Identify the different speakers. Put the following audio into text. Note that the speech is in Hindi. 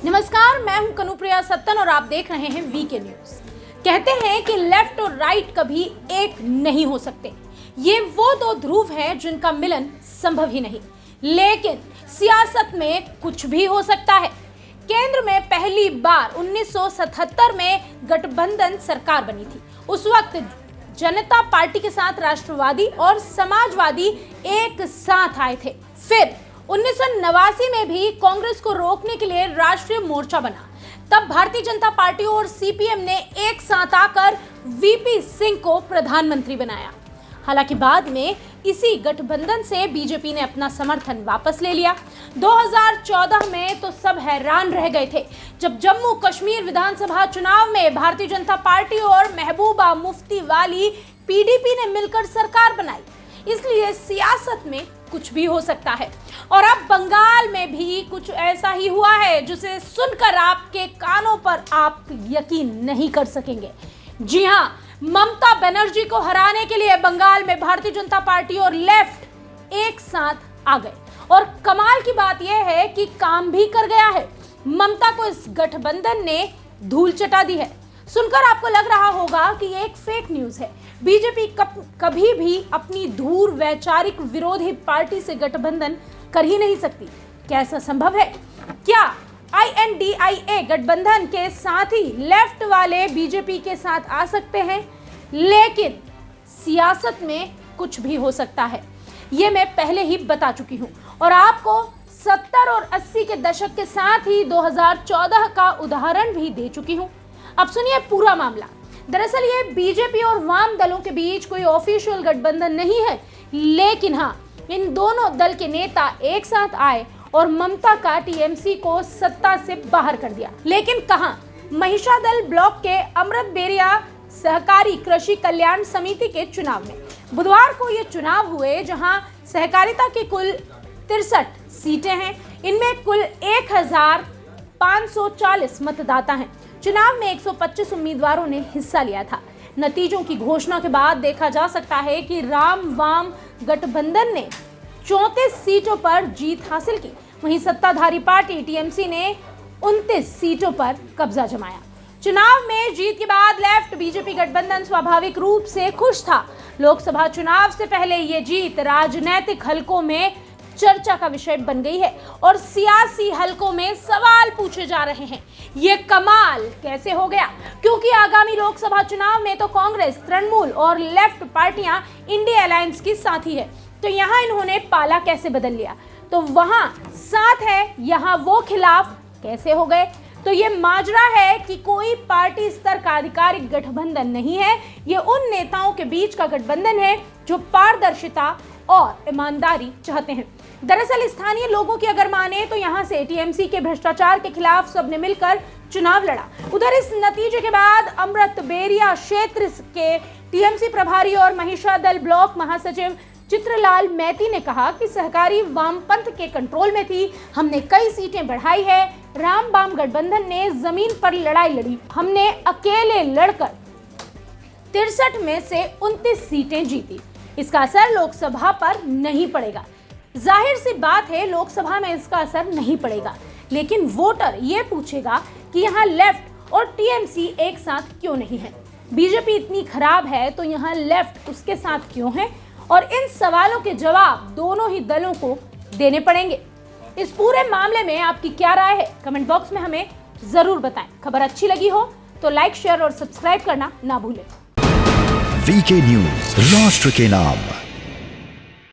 Speaker 1: नमस्कार, मैं हूं कनुप्रिया सत्तन और आप देख रहे हैं वीके न्यूज। कहते हैं कि लेफ्ट और राइट कभी एक नहीं हो सकते। ये वो दो ध्रुव हैं जिनका मिलन संभव ही नहीं। लेकिन सियासत में कुछ भी हो सकता है। केंद्र में पहली बार 1977 में गठबंधन सरकार बनी थी। उस वक्त जनता पार्टी के साथ राष्ट्रवादी और समाजवादी एक साथ आए थे। फिर 1989 में भी कांग्रेस को रोकने के लिए राष्ट्रीय मोर्चा बना। तब भारतीय जनता पार्टी और सीपीएम ने एक साथ आकर वीपी सिंह को प्रधानमंत्री बनाया। हालांकि बाद में इसी गठबंधन से बीजेपी ने अपना समर्थन वापस ले लिया। 2014 में तो सब हैरान रह गए थे जब जम्मू कश्मीर विधानसभा चुनाव में भारतीय जनता पार्टी और महबूबा मुफ्ती वाली पीडीपी ने मिलकर सरकार बनाई। इसलिए सियासत में कुछ भी हो सकता है। और अब बंगाल में भी कुछ ऐसा ही हुआ है जिसे सुनकर आपके कानों पर आप यकीन नहीं कर सकेंगे। जी हां, ममता बनर्जी को हराने के लिए बंगाल में भारतीय जनता पार्टी और लेफ्ट एक साथ आ गए। और कमाल की बात यह है कि काम भी कर गया है। ममता को इस गठबंधन ने धूल चटा दी है। सुनकर आपको लग रहा होगा कि ये एक फेक न्यूज है। बीजेपी कभी भी अपनी धूर वैचारिक विरोधी पार्टी से गठबंधन कर ही नहीं सकती। क्या ऐसा संभव है? क्या INDIA गठबंधन के साथ ही लेफ्ट वाले बीजेपी के साथ आ सकते हैं? लेकिन सियासत में कुछ भी हो सकता है, ये मैं पहले ही बता चुकी हूं। और आपको 70 और 80 के दशक के साथ ही 2014 का उदाहरण भी दे चुकी हूं। अब सुनिए पूरा मामला। दरअसल ये बीजेपी और वाम दलों के बीच कोई ऑफिशियल गठबंधन नहीं है, लेकिन हाँ, इन दोनों दल के नेता एक साथ आए और ममता का टीएमसी को सत्ता से बाहर कर दिया। लेकिन कहां? महिषादल ब्लॉक के अमृत बेरिया सहकारी कृषि कल्याण समिति के चुनाव में। बुधवार को ये चुनाव हुए जहां सहकारिता की कुल 63 सीटें हैं। इनमें कुल 1540 मतदाता हैं। चुनाव में 125 उम्मीदवारों ने हिस्सा लिया था। नतीजों की घोषणा के बाद देखा जा सकता है कि राम वाम गठबंधन ने 34 सीटों पर जीत हासिल की। वहीं सत्ताधारी पार्टी टीएमसी ने 29 सीटों पर कब्जा जमाया। चुनाव में जीत के बाद लेफ्ट बीजेपी गठबंधन स्वाभाविक रूप से खुश था। लोकसभा चुनाव से पहले ये जीत राजनीतिक हलकों में चर्चा का विषय बन गई है और सियासी हलकों में सवाल पूछे जा रहे हैं, ये कमाल कैसे हो गया? क्योंकि आगामी लोकसभा चुनाव में तो कांग्रेस, तृणमूल और लेफ्ट पार्टियां इंडिया अलायंस की साथी है, तो यहाँ इन्होंने पाला कैसे बदल लिया? तो वहां साथ है, यहाँ वो खिलाफ कैसे हो गए? तो ये माजरा है कि कोई पार्टी स्तर का आधिकारिक गठबंधन नहीं है। ये उन नेताओं के बीच का गठबंधन है जो पारदर्शिता और ईमानदारी चाहते हैं। दरअसल स्थानीय लोगों की अगर माने तो यहाँ से टीएमसी के भ्रष्टाचार के खिलाफ सबने मिलकर चुनाव लड़ा। उधर इस नतीजे के बाद अमृत बेरिया क्षेत्र के टीएमसी प्रभारी और महिषादल ब्लॉक महासचिव चित्रलाल मैती ने कहा कि सहकारी वामपंथ के कंट्रोल में थी, हमने कई सीटें बढ़ाई है। राम वाम गठबंधन ने जमीन पर लड़ाई लड़ी, हमने अकेले लड़कर 63 में से 29 सीटें जीती। इसका असर लोकसभा पर नहीं पड़ेगा। जाहिर सी बात है, लोकसभा में इसका असर नहीं पड़ेगा, लेकिन वोटर ये पूछेगा कि यहाँ लेफ्ट और टीएमसी एक साथ क्यों नहीं है? बीजेपी इतनी खराब है तो यहाँ लेफ्ट उसके साथ क्यों है? और इन सवालों के जवाब दोनों ही दलों को देने पड़ेंगे। इस पूरे मामले में आपकी क्या राय है? कमेंट बॉक्स में हमें जरूर बताएं। खबर अच्छी लगी हो तो लाइक, शेयर और सब्सक्राइब करना ना भूलें।
Speaker 2: वीके न्यूज, राष्ट्र के नाम।